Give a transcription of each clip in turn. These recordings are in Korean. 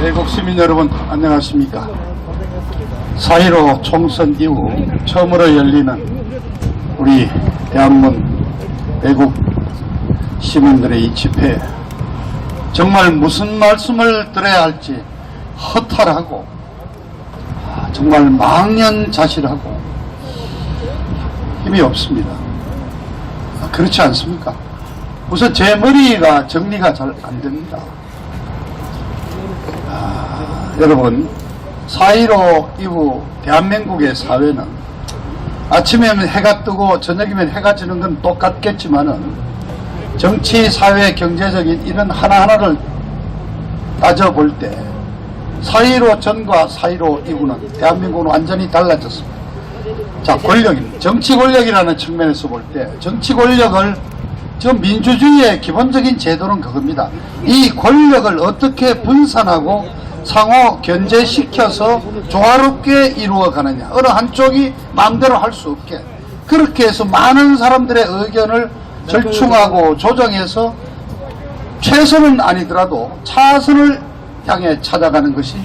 대국 시민 여러분 안녕하십니까. 4.15 총선 이후 처음으로 열리는 우리 대한민국 대국 시민들의 이 집회, 정말 무슨 말씀을 드려야 할지 허탈하고 정말 망연자실하고 힘이 없습니다. 그렇지 않습니까? 우선 제 머리가 정리가 잘 안 됩니다. 여러분, 4.15 이후 대한민국의 사회는 아침에면 해가 뜨고 저녁이면 해가 지는 건 똑같겠지만은 정치, 사회, 경제적인 이런 하나하나를 따져볼 때 4.15 전과 4.15 이후는 대한민국은 완전히 달라졌습니다. 자, 권력입니다. 정치 권력이라는 측면에서 볼 때 정치 권력을, 지금 민주주의의 기본적인 제도는 그겁니다. 이 권력을 어떻게 분산하고 상호 견제시켜서 조화롭게 이루어가느냐, 어느 한쪽이 마음대로 할 수 없게 그렇게 해서 많은 사람들의 의견을 절충하고 조정해서 최선은 아니더라도 차선을 향해 찾아가는 것이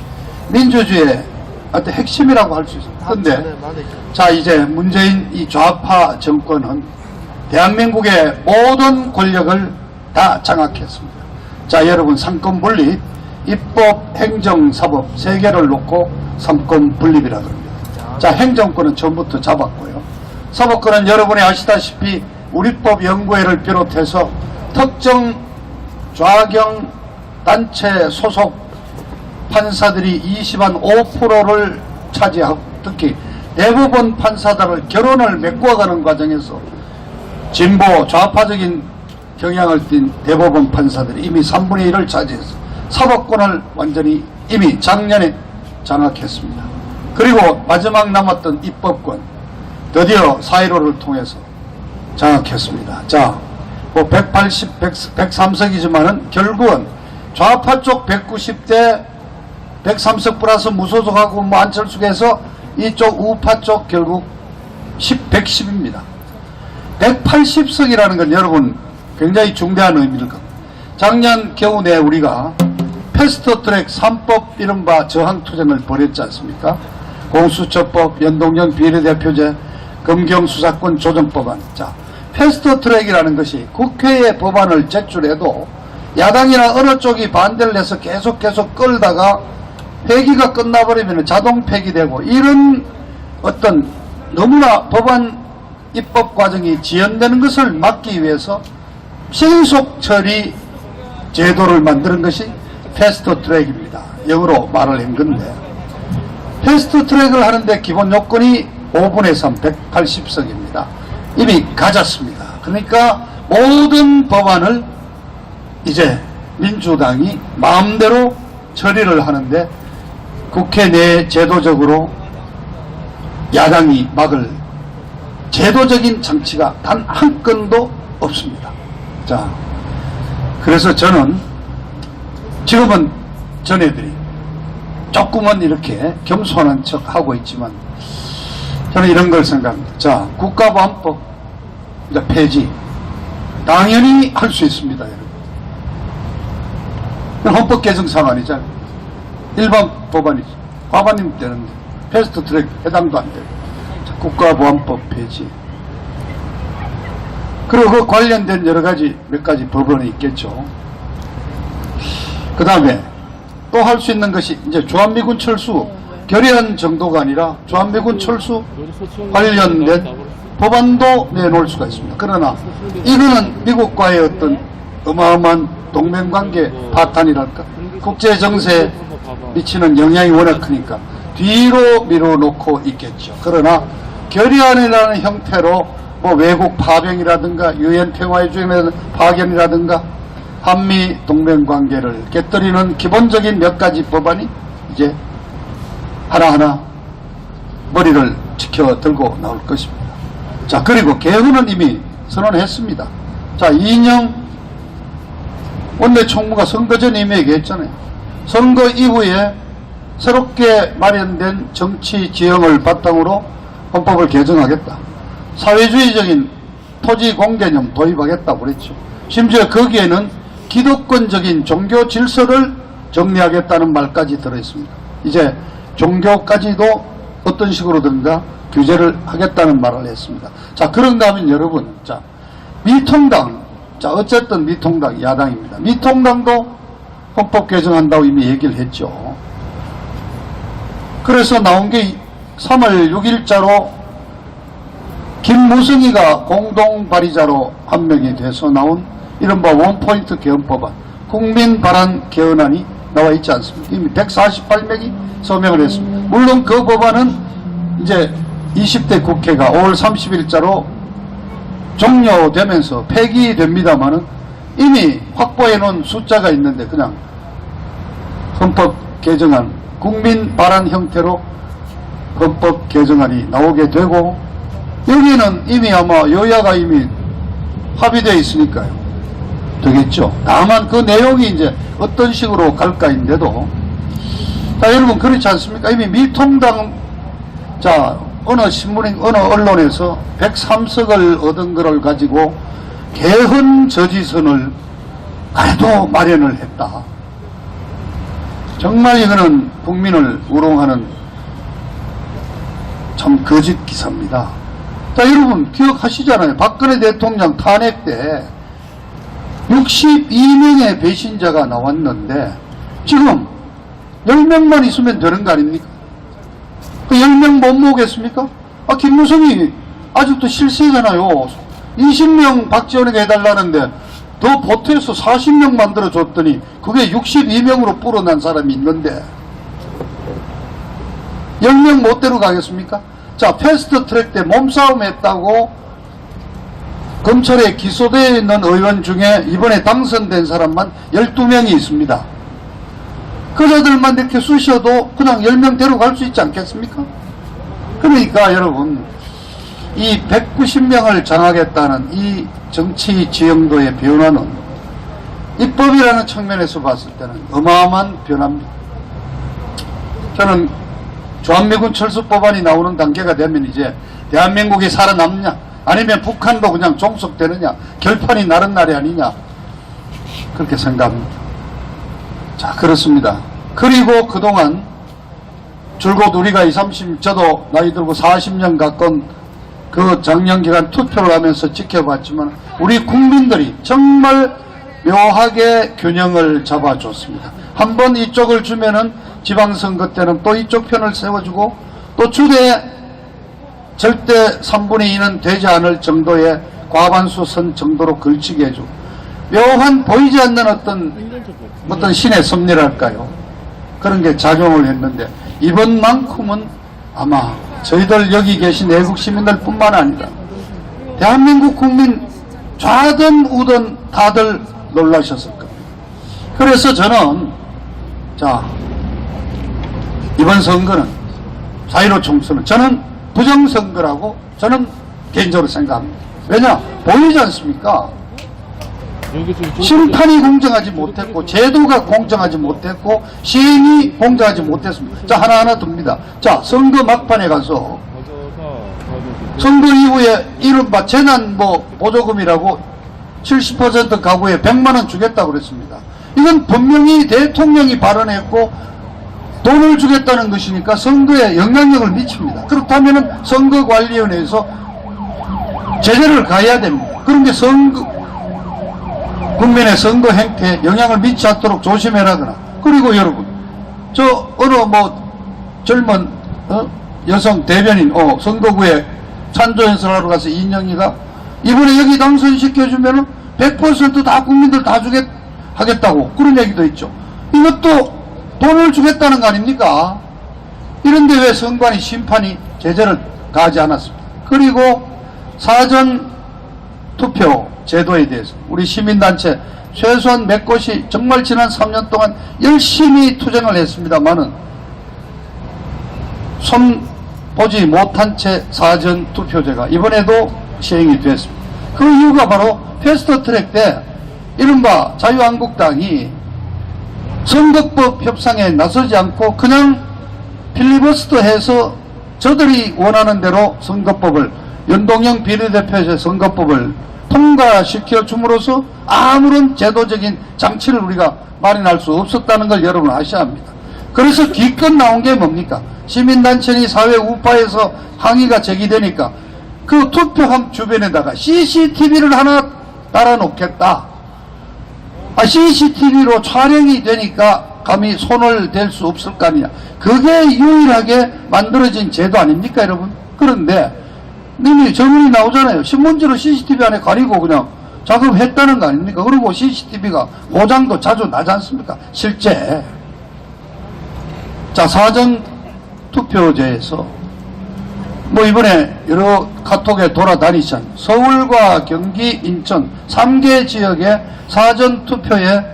민주주의의 어떤 핵심이라고 할 수 있습니다. 그런데 자, 이제 문재인 이 좌파 정권은 대한민국의 모든 권력을 다 장악했습니다. 자, 여러분, 삼권 분립, 입법, 행정, 사법 세 개를 놓고 삼권 분립이라 그럽니다. 자, 행정권은 처음부터 잡았고요. 사법권은 여러분이 아시다시피 우리법 연구회를 비롯해서 특정 좌경 단체 소속 판사들이 25%를 차지하고, 특히 대부분 판사들을 결혼을 메꿔가는 과정에서 진보 좌파적인 경향을 띤 대법원 판사들이 이미 3분의 1을 차지해서 사법권을 완전히 이미 작년에 장악했습니다. 그리고 마지막 남았던 입법권 드디어 4.15를 통해서 장악했습니다. 자, 뭐 103석이지만은 결국은 좌파 쪽 190대 103석 플러스 무소속하고 뭐 안철수에서 이쪽 우파 쪽 결국 110입니다. 180석이라는 건 여러분 굉장히 중대한 의미를 갖고, 작년 겨우 내 우리가 패스트트랙 3법 이른바 저항투쟁을 벌였지 않습니까? 공수처법, 연동형 비례대표제, 검경수사권 조정법안. 자, 패스트트랙이라는 것이 국회에 법안을 제출해도 야당이나 어느 쪽이 반대를 해서 계속 끌다가 회기가 끝나버리면 자동 폐기되고, 이런 어떤 너무나 법안 입법 과정이 지연되는 것을 막기 위해서 신속 처리 제도를 만드는 것이 패스트트랙입니다. 영어로 말을 한 건데, 패스트트랙을 하는데 기본 요건이 5분의 3, 180석입니다. 이미 가졌습니다. 그러니까 모든 법안을 이제 민주당이 마음대로 처리를 하는데 국회 내 제도적으로 야당이 막을 제도적인 장치가 단 한 건도 없습니다. 자, 그래서 저는 지금은 전애들이 조금은 이렇게 겸손한 척 하고 있지만 저는 이런 걸 생각합니다. 자, 국가보안법 이제 폐지 당연히 할 수 있습니다, 여러분. 헌법 개정 사안이잖아요. 일반 법안이죠. 과반이면 되는데 패스트트랙 해당도 안 돼요. 자, 국가보안법 폐지. 그리고 그 관련된 여러 가지 몇 가지 법안이 있겠죠. 그 다음에 또 할 수 있는 것이 이제 주한미군 철수 결의안 정도가 아니라 주한미군 철수 관련된 법안도 내놓을 수가 있습니다. 그러나 이거는 미국과의 어떤 어마어마한 동맹관계 파탄이랄까, 국제정세에 미치는 영향이 워낙 크니까 뒤로 밀어놓고 있겠죠. 그러나 결의안이라는 형태로 뭐 외국 파병이라든가 유엔 평화회의소에 파견이라든가 한미 동맹관계를 깨뜨리는 기본적인 몇 가지 법안이 이제 하나하나 머리를 지켜들고 나올 것입니다. 자, 그리고 개헌은 이미 선언했습니다. 자, 이인영 원내총무가 선거 전에 이미 얘기했잖아요. 선거 이후에 새롭게 마련된 정치 지형을 바탕으로 헌법을 개정하겠다. 사회주의적인 토지 공개념 도입하겠다고 그랬죠. 심지어 거기에는 기득권적인 종교 질서를 정리하겠다는 말까지 들어있습니다. 이제 종교까지도 어떤 식으로든가 규제를 하겠다는 말을 했습니다. 자, 그런가 하면 여러분, 자, 미통당, 자, 어쨌든 미통당 야당입니다. 미통당도 헌법 개정한다고 이미 얘기를 했죠. 그래서 나온 게 3월 6일자로 김무성이가 공동 발의자로 한 명이 돼서 나온 이른바 원포인트 개헌법안, 국민발안 개헌안이 나와 있지 않습니까? 이미 148명이 서명을 했습니다. 물론 그 법안은 이제 20대 국회가 5월 30일자로 종료되면서 폐기됩니다만은 이미 확보해 놓은 숫자가 있는데 그냥 헌법 개정안, 국민 발안 형태로 헌법 개정안이 나오게 되고, 여기는 이미 아마 여야가 이미 합의되어 있으니까요. 되겠죠. 다만 그 내용이 이제 어떤 식으로 갈까인데도, 자, 여러분 그렇지 않습니까? 이미 미통당, 자, 어느 신문인, 어느 언론에서 103석을 얻은 것을 가지고 개헌 저지선을 그래도 마련을 했다. 정말 이거는 국민을 우롱하는 참 거짓 기사입니다. 자, 여러분 기억하시잖아요. 박근혜 대통령 탄핵 때 62명의 배신자가 나왔는데 지금 10명만 있으면 되는 거 아닙니까? 그 10명 못 모으겠습니까? 아, 김무성이 아직도 실세잖아요. 20명 박지원에게 해달라는데 더 보태서 40명 만들어줬더니 그게 62명으로 불어난 사람이 있는데 10명 못 데려가겠습니까? 자, 패스트트랙 때 몸싸움 했다고 검찰에 기소되어 있는 의원 중에 이번에 당선된 사람만 12명이 있습니다. 그자들만 이렇게 쑤셔도 그냥 10명 데려갈 수 있지 않겠습니까? 그러니까 여러분, 이 190명을 장하겠다는 이 정치 지형도의 변화는 입법이라는 측면에서 봤을 때는 어마어마한 변화입니다. 저는 주한미군 철수법안이 나오는 단계가 되면 이제 대한민국이 살아남냐 아니면 북한도 그냥 종속되느냐 결판이 나는 날이 아니냐 그렇게 생각합니다. 자, 그렇습니다. 그리고 그동안 줄곧 우리가 30, 저도 나이 들고 40년 가까운 그 장년기간 투표를 하면서 지켜봤지만 우리 국민들이 정말 묘하게 균형을 잡아줬습니다. 한번 이쪽을 주면은 지방선거 때는 또 이쪽 편을 세워주고 또 주대 절대 3분의 2는 되지 않을 정도의 과반수 선 정도로 걸치게 해주고 묘한 보이지 않는 어떤 신의 섭리랄까요? 그런 게 작용을 했는데 이번만큼은 아마 저희들 여기 계신 애국 시민들 뿐만 아니라 대한민국 국민 좌든 우든 다들 놀라셨을 겁니다. 그래서 저는 자, 이번 선거는 4.15 총선은 저는 부정선거라고 저는 개인적으로 생각합니다. 왜냐? 보이지 않습니까? 심판이 공정하지 못했고 제도가 공정하지 못했고 시행이 공정하지 못했습니다. 자, 하나하나 듭니다. 자, 선거 막판에 가서 선거 이후에 이른바 재난 보조금이라고 70% 가구에 100만원 주겠다고 그랬습니다. 이건 분명히 대통령이 발언했고 돈을 주겠다는 것이니까 선거에 영향력을 미칩니다. 그렇다면 선거관리위원회에서 제재를 가해야 됩니다. 그런데 국민의 선거 행태에 영향을 미치지 않도록 조심해라거나. 그리고 여러분, 저 어느 젊은 여성 대변인 선거구에 찬조연설하러 가서 인영이가 이번에 여기 당선시켜주면은 100% 다 국민들 다 하겠다고 그런 얘기도 있죠. 이것도 돈을 주겠다는 거 아닙니까? 이런데 왜 선관위 심판이 제재를 가하지 않았습니까? 그리고 사전 투표 제도에 대해서 우리 시민단체 최소한 몇 곳이 정말 지난 3년 동안 열심히 투쟁을 했습니다만은 손 보지 못한 채 사전 투표제가 이번에도 시행이 됐습니다. 그 이유가 바로 패스트트랙 때 이른바 자유한국당이 선거법 협상에 나서지 않고 그냥 필리버스터해서 저들이 원하는 대로 선거법을 연동형 비례대표제 선거법을 통과시켜 줌으로써 아무런 제도적인 장치를 우리가 마련할 수 없었다는 걸 여러분 아셔야 합니다. 그래서 기껏 나온 게 뭡니까? 시민단체니 사회 우파에서 항의가 제기되니까 그 투표함 주변에다가 CCTV를 하나 달아놓겠다. CCTV로 촬영이 되니까 감히 손을 댈 수 없을 거 아니냐. 그게 유일하게 만들어진 제도 아닙니까, 여러분? 그런데 이미 전문이 나오잖아요. 신문지로 CCTV 안에 가리고 그냥 작업했다는 거 아닙니까? 그리고 CCTV가 고장도 자주 나지 않습니까? 실제. 자, 사전투표제에서 뭐 이번에 여러 카톡에 돌아다니잖아요. 서울과 경기, 인천 3개 지역의 사전투표에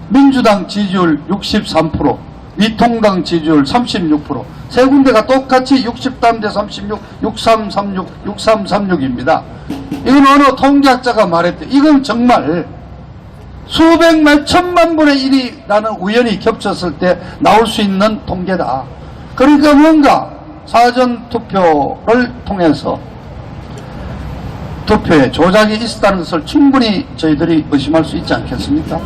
민주당 지지율 63%, 미통당 지지율 36%, 세 군데가 똑같이 63대 36, 6336, 6336입니다. 이건 어느 통계학자가 말했대. 이건 정말 수백만, 천만 분의 1이라는 우연이 겹쳤을 때 나올 수 있는 통계다. 그러니까 뭔가 사전투표를 통해서 투표에 조작이 있었다는 것을 충분히 저희들이 의심할 수 있지 않겠습니까?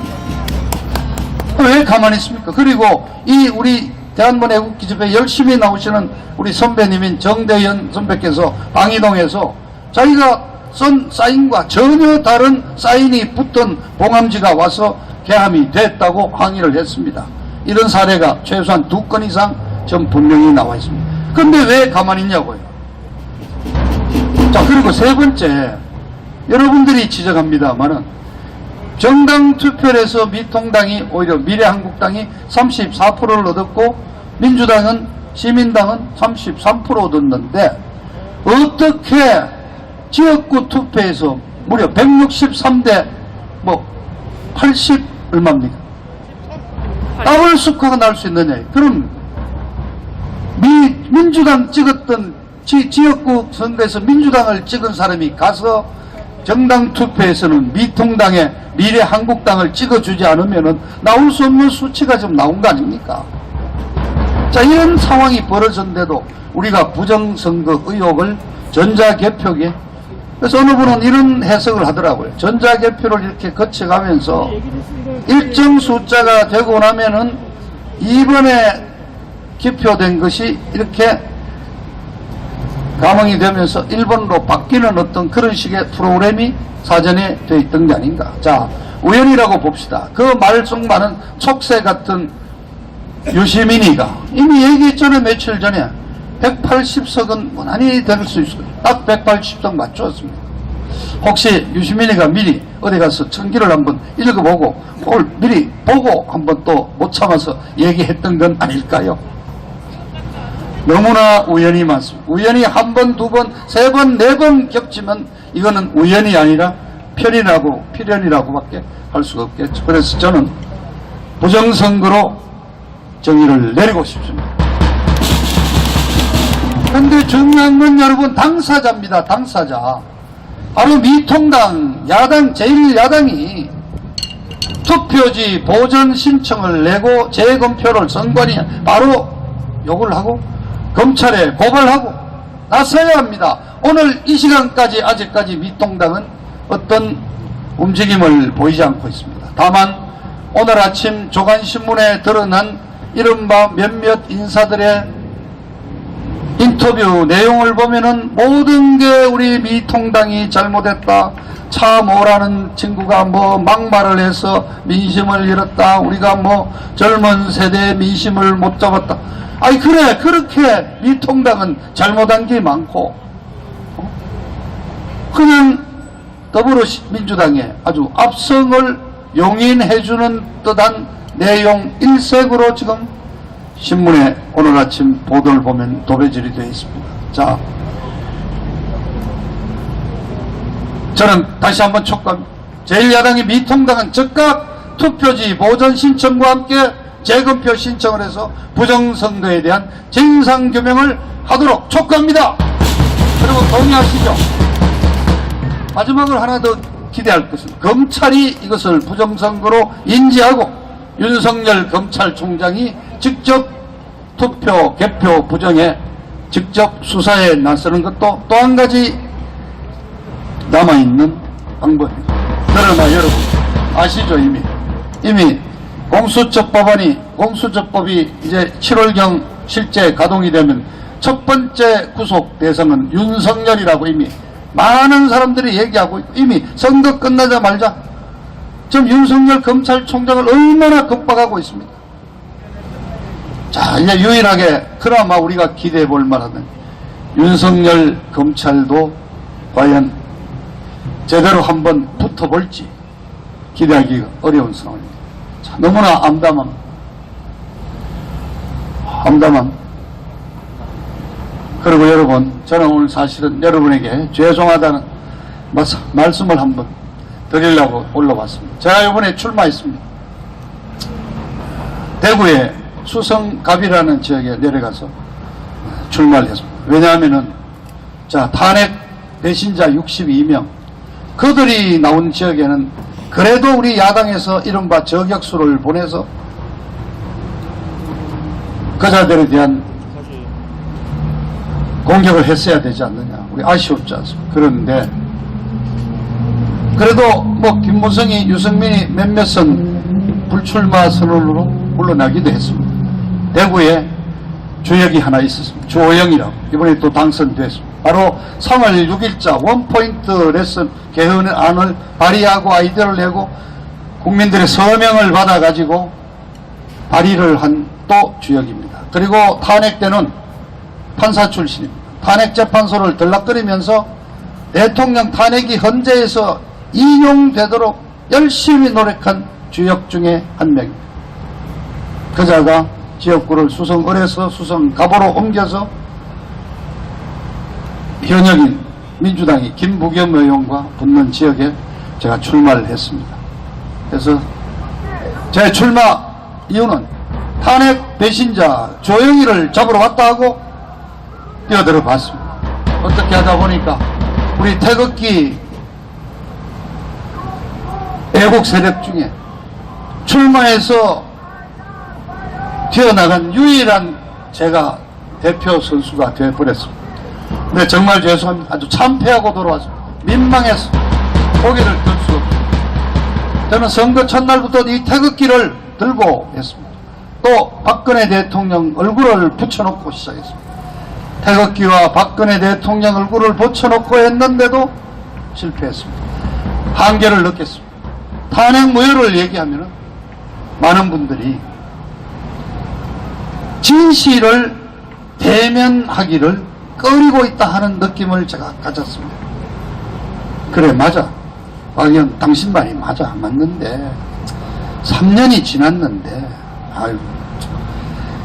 왜 가만히 있습니까? 그리고 이 우리 대한문 애국기집에 열심히 나오시는 우리 선배님인 정대현 선배께서 방이동에서 자기가 쓴 사인과 전혀 다른 사인이 붙은 봉함지가 와서 개함이 됐다고 항의를 했습니다. 이런 사례가 최소한 2건 이상 좀 분명히 나와 있습니다. 근데 왜 가만히 있냐고요? 자, 그리고 세 번째, 여러분들이 지적합니다만은 정당 투표에서 미통당이 오히려 미래한국당이 34%를 얻었고 민주당은 시민당은 33% 얻었는데 어떻게 지역구 투표에서 무려 163대 뭐 80 얼마입니까? 더블 스코어가 날 수 있느냐? 그럼 민주당 찍었던 지역구 선거에서 민주당을 찍은 사람이 가서 정당 투표에서는 미통당의 미래한국당을 찍어주지 않으면 나올 수 없는 수치가 좀 나온 거 아닙니까? 자, 이런 상황이 벌어졌는데도 우리가 부정선거 의혹을 전자개표기, 그래서 어느 분은 이런 해석을 하더라고요. 전자개표를 이렇게 거쳐가면서 일정 숫자가 되고 나면은 이번에 개표된 것이 이렇게 감흥이 되면서 1번으로 바뀌는 어떤 그런 식의 프로그램이 사전에 되어 있던 게 아닌가. 자, 우연이라고 봅시다. 그 말 속 많은 촉새 같은 유시민이가 이미 얘기했잖아요. 며칠 전에 180석은 무난히 될 수 있어요. 딱 180석 맞추었습니다. 혹시 유시민이가 미리 어디 가서 청기를 한번 읽어보고 미리 보고 한번 또 못 참아서 얘기했던 건 아닐까요? 너무나 우연이 많습니다. 우연이 한 번, 두 번, 세 번, 네 번 겹치면 이거는 우연이 아니라 필연이라고밖에 할 수가 없겠죠. 그래서 저는 부정선거로 정의를 내리고 싶습니다. 그런데 중요한 건 여러분 당사자입니다. 당사자. 바로 미통당, 야당, 제1야당이 투표지 보전 신청을 내고 재검표를 선관위 바로 요구를 하고 검찰에 고발하고 나서야 합니다. 오늘 이 시간까지 아직까지 미통당은 어떤 움직임을 보이지 않고 있습니다. 다만 오늘 아침 조간신문에 드러난 이른바 몇몇 인사들의 인터뷰 내용을 보면은 모든 게 우리 미통당이 잘못했다. 차 모라는 친구가 뭐 막말을 해서 민심을 잃었다. 우리가 뭐 젊은 세대의 민심을 못 잡았다. 아니 그래, 그렇게 미통당은 잘못한 게 많고 그냥 더불어민주당의 아주 압승을 용인해주는 듯한 내용 일색으로 지금 신문에 오늘 아침 보도를 보면 도배질이 되어 있습니다. 자, 저는 다시 한번 촉구합니다. 제1야당이 미통당은 즉각 투표지 보전 신청과 함께 재검표 신청을 해서 부정선거에 대한 진상규명을 하도록 촉구합니다. 여러분 동의하시죠? 마지막으로 하나 더 기대할 것은 검찰이 이것을 부정선거로 인지하고 윤석열 검찰총장이 직접 투표 개표 부정에 직접 수사에 나서는 것도 또 한 가지 남아있는 방법입니다. 그러나 여러분 아시죠? 이미 공수처법이 이제 7월경 실제 가동이 되면 첫 번째 구속 대상은 윤석열이라고 이미 많은 사람들이 얘기하고 있고, 이미 선거 끝나자마자 지금 윤석열 검찰총장을 얼마나 겁박하고 있습니다. 자, 이제 유일하게 그나마 우리가 기대해 볼 만한 윤석열 검찰도 과연 제대로 한번 붙어볼지 기대하기가 어려운 상황입니다. 자, 너무나 암담함. 그리고 여러분, 저는 오늘 사실은 여러분에게 죄송하다는 말씀을 한번 드리려고 올라왔습니다. 제가 이번에 출마했습니다. 대구의 수성갑이라는 지역에 내려가서 출마를 했습니다. 왜냐하면은, 자, 탄핵 배신자 62명, 그들이 나온 지역에는 그래도 우리 야당에서 이른바 저격수를 보내서 그자들에 대한 공격을 했어야 되지 않느냐. 우리 아쉬웠지 않습니까? 그런데 그래도 뭐 김무성이, 유승민이 몇몇은 불출마 선언으로 물러나기도 했습니다. 대구에 주역이 하나 있었습니다. 주호영이라고. 이번에 또 당선됐습니다. 바로 3월 6일자 원포인트 레슨 개헌안을 발의하고 아이디어를 내고 국민들의 서명을 받아가지고 발의를 한 또 주역입니다. 그리고 탄핵 때는 판사 출신입니다. 탄핵재판소를 들락거리면서 대통령 탄핵이 헌재에서 인용되도록 열심히 노력한 주역 중에 한 명입니다. 그자가 지역구를 수성을에서 수성갑으로 옮겨서 현역인 민주당이 김부겸 의원과 붙는 지역에 제가 출마를 했습니다. 그래서 제 출마 이유는 탄핵 배신자 조영희를 잡으러 왔다 하고 뛰어들어 봤습니다. 어떻게 하다 보니까 우리 태극기 애국 세력 중에 출마해서 튀어나간 유일한 제가 대표 선수가 되어버렸습니다. 근데 정말 죄송합니다. 아주 참패하고 돌아왔습니다. 민망해서 고개를 들 수 없습니다. 저는 선거 첫날부터 이 태극기를 들고 했습니다. 또 박근혜 대통령 얼굴을 붙여놓고 시작했습니다. 태극기와 박근혜 대통령 얼굴을 붙여놓고 했는데도 실패했습니다. 한계를 느꼈습니다. 탄핵 무효를 얘기하면 많은 분들이 진실을 대면하기를 꺼리고 있다 하는 느낌을 제가 가졌습니다. 그래, 맞아. 박영, 당신 말이 맞아. 맞는데 3년이 지났는데 아유,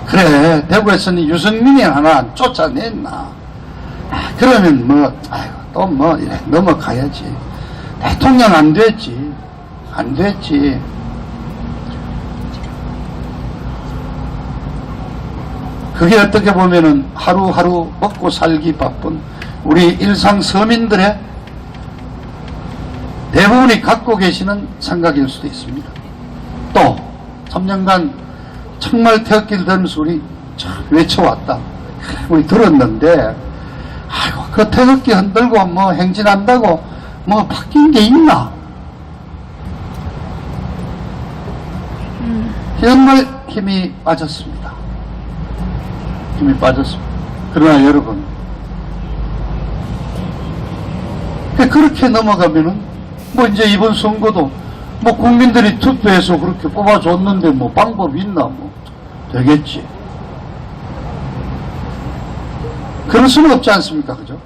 그래, 대구에서는 유승민이 하나 쫓아냈나. 그러면 뭐, 아유, 또 뭐, 이래, 넘어가야지. 대통령 안 됐지. 안 됐지. 그게 어떻게 보면은 하루하루 먹고 살기 바쁜 우리 일상 서민들의 대부분이 갖고 계시는 생각일 수도 있습니다. 또, 3년간 정말 태극기를 들으면서 우리 외쳐왔다. 우리 들었는데, 아이고, 그 태극기 흔들고 뭐 행진한다고 뭐 바뀐 게 있나? 정말 힘이 빠졌습니다. 힘이 빠졌습니다. 그러나 여러분, 그렇게 넘어가면은 뭐 이제 이번 선거도 뭐 국민들이 투표해서 그렇게 뽑아줬는데 뭐 방법이 있나? 뭐 되겠지. 그럴 수는 없지 않습니까? 그죠?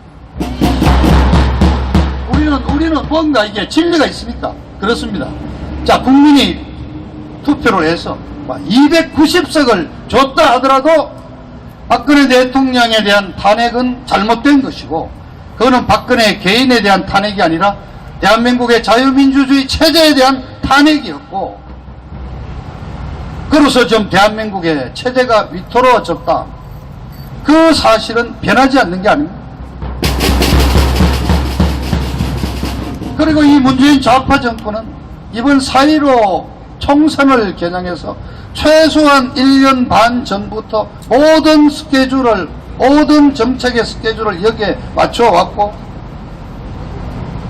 우리는 뭔가 이게 진리가 있습니까? 그렇습니다. 자, 국민이 투표를 해서 290석을 줬다 하더라도 박근혜 대통령에 대한 탄핵은 잘못된 것이고, 그거는 박근혜 개인에 대한 탄핵이 아니라 대한민국의 자유민주주의 체제에 대한 탄핵이었고, 그로서 좀 대한민국의 체제가 위태로워졌다. 그 사실은 변하지 않는 게 아닙니다. 그리고 이 문재인 좌파 정권은 이번 4.15 총선을 겨냥해서 최소한 1년 반 전부터 모든 스케줄을, 모든 정책의 스케줄을 여기에 맞춰왔고,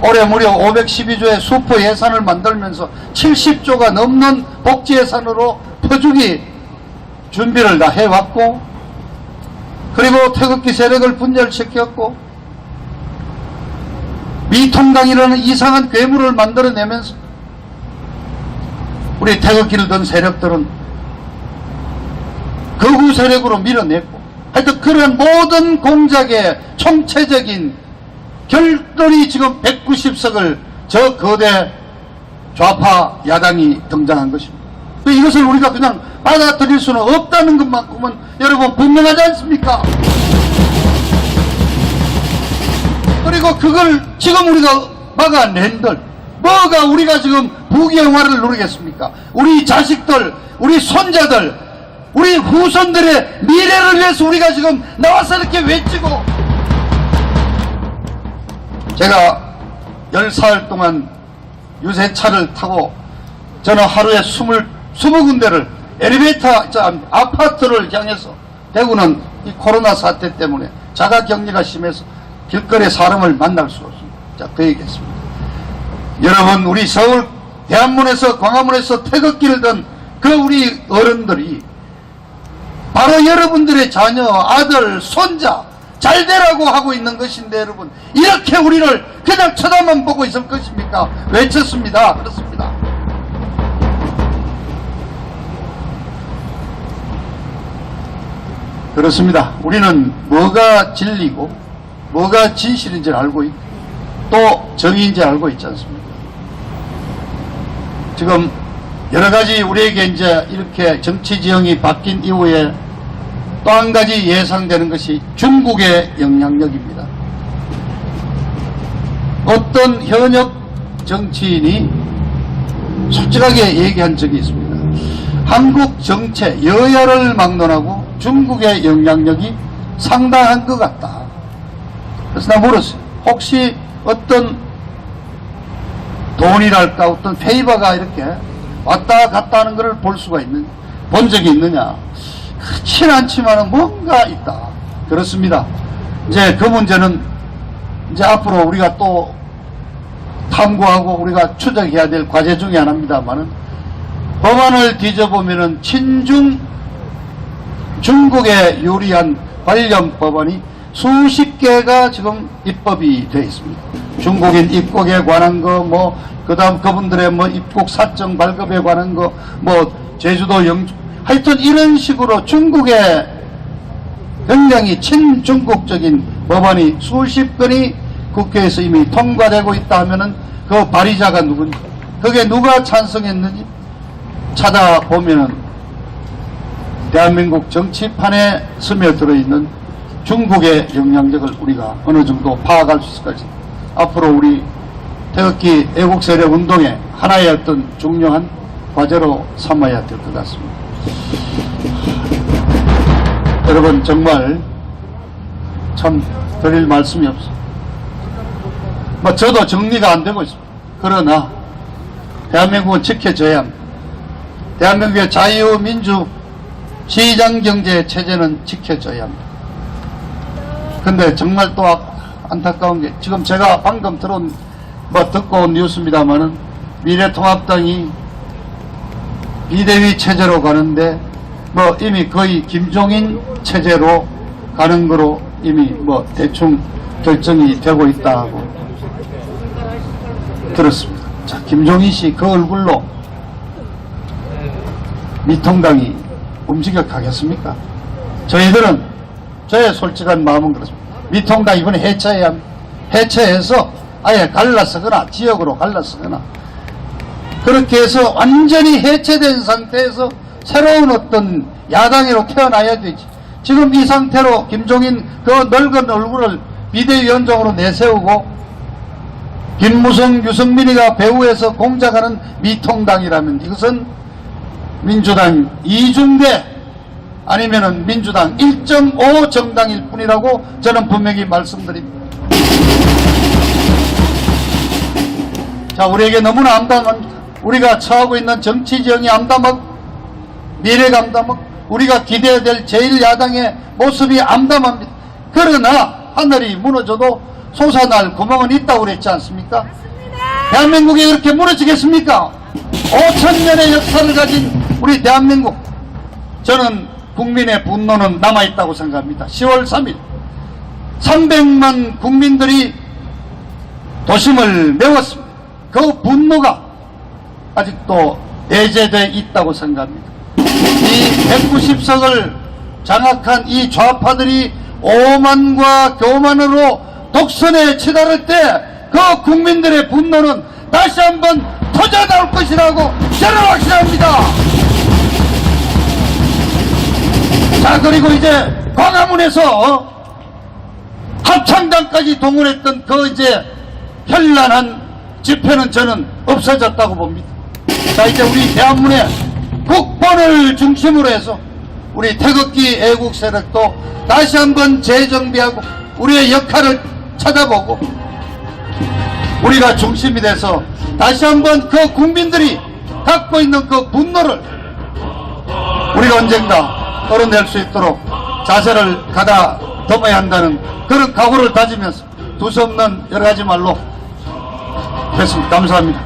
올해 무려 512조의 슈퍼 예산을 만들면서 70조가 넘는 복지 예산으로 퍼주기 준비를 다 해왔고, 그리고 태극기 세력을 분열시켰고, 미통당이라는 이상한 괴물을 만들어내면서 우리 태극기를 든 세력들은 극우 세력으로 밀어냈고, 하여튼 그런 모든 공작의 총체적인 결론이 지금 190석을 저 거대 좌파 야당이 등장한 것입니다. 이것을 우리가 그냥 받아들일 수는 없다는 것만큼은 여러분 분명하지 않습니까? 그리고 그걸 지금 우리가 막아낸들, 뭐가 우리가 지금 부귀영화를 누리겠습니까? 우리 자식들, 우리 손자들, 우리 후손들의 미래를 위해서 우리가 지금 나와서 이렇게 외치고, 제가 10사흘 동안 유세차를 타고 저는 하루에 20군데를 엘리베이터, 아파트를 향해서, 대구는 이 코로나 사태 때문에 자가격리가 심해서 길거리에 사람을 만날 수 없습니다. 자, 그 얘기했습니다. 여러분, 우리 서울 대한문에서 광화문에서 태극기를 든 그 우리 어른들이 바로 여러분들의 자녀, 아들, 손자 잘 되라고 하고 있는 것인데, 여러분 이렇게 우리를 그냥 쳐다만 보고 있을 것입니까? 외쳤습니다. 그렇습니다. 그렇습니다. 우리는 뭐가 진리고 뭐가 진실인지 알고 있고 또 정의인지 알고 있지 않습니까? 지금 여러가지 우리에게 이제 이렇게 정치 지형이 바뀐 이후에 또 한 가지 예상되는 것이 중국의 영향력입니다. 어떤 현역 정치인이 솔직하게 얘기한 적이 있습니다. 한국 정체, 여야를 막론하고 중국의 영향력이 상당한 것 같다. 그래서 나 물었어요. 혹시 어떤 돈이랄까 어떤 페이버가 이렇게 왔다 갔다 하는 것을 볼 수가 있느냐, 본 적이 있느냐. 그렇진 않지만 뭔가 있다. 그렇습니다. 이제 그 문제는 이제 앞으로 우리가 또 탐구하고 우리가 추적해야 될 과제 중에 하나입니다만은, 법안을 뒤져보면은 중국에 유리한 관련 법안이 수십 개가 지금 입법이 되어 있습니다. 중국인 입국에 관한 거, 그 다음 그분들의 입국 사정 발급에 관한 거, 제주도 하여튼 이런 식으로 중국의 굉장히 친중국적인 법안이 수십 건이 국회에서 이미 통과되고 있다 하면은 그 발의자가 누군지, 그게 누가 찬성했는지 찾아보면은 대한민국 정치판에 스며들어 있는 중국의 영향력을 우리가 어느 정도 파악할 수 있을 것입니다. 앞으로 우리 태극기 애국세력 운동의 하나의 어떤 중요한 과제로 삼아야 될 것 같습니다. 여러분, 정말 참 드릴 말씀이 없어. 저도 정리가 안 되고 있습니다. 그러나 대한민국은 지켜져야 합니다. 대한민국의 자유민주 시장경제 체제는 지켜져야 합니다. 근데 정말 또 안타까운 게, 지금 제가 방금 듣고 온 뉴스입니다만은, 미래통합당이 비대위 체제로 가는데 이미 거의 김종인 체제로 가는 거로 이미 대충 결정이 되고 있다고 들었습니다. 자, 김종인 씨 그 얼굴로 미통당이 움직여 가겠습니까? 저의 솔직한 마음은 그렇습니다. 미통당 이번에 해체해야 합니다. 해체해서 아예 갈라서거나 지역으로 갈라서거나 그렇게 해서 완전히 해체된 상태에서 새로운 어떤 야당으로 태어나야 되지. 지금 이 상태로 김종인 그 늙은 얼굴을 비대위원장으로 내세우고 김무성, 유승민이가 배후에서 공작하는 미통당이라면 이것은 민주당 이중대 아니면은 민주당 1.5 정당일 뿐이라고 저는 분명히 말씀드립니다. 자, 우리에게 너무나 암담합니다. 우리가 처하고 있는 정치 지형이 암담하고 미래가 암담하고 우리가 기대해야 될 제1야당의 모습이 암담합니다. 그러나 하늘이 무너져도 솟아날 구멍은 있다고 그랬지 않습니까? 대한민국이 그렇게 무너지겠습니까? 5,000년의 역사를 가진 우리 대한민국, 저는 국민의 분노는 남아있다고 생각합니다. 10월 3일 300만 국민들이 도심을 메웠습니다. 그 분노가 아직도 내재되어 있다고 생각합니다. 이 190석을 장악한 이 좌파들이 오만과 교만으로 독선에 치달을 때 그 국민들의 분노는 다시 한번 터져나올 것이라고 저는 확신합니다. 자, 그리고 이제 광화문에서 합창단까지 동원했던 그 이제 현란한 집회는 저는 없어졌다고 봅니다. 자, 이제 우리 대한민국의 국본을 중심으로 해서 우리 태극기 애국 세력도 다시 한번 재정비하고 우리의 역할을 찾아보고 우리가 중심이 돼서 다시 한번 그 국민들이 갖고 있는 그 분노를 우리가 언젠가 끌어낼 수 있도록 자세를 가다듬어야 한다는 그런 각오를 다지면서 두서없는 여러 가지 말로 했습니다. 감사합니다.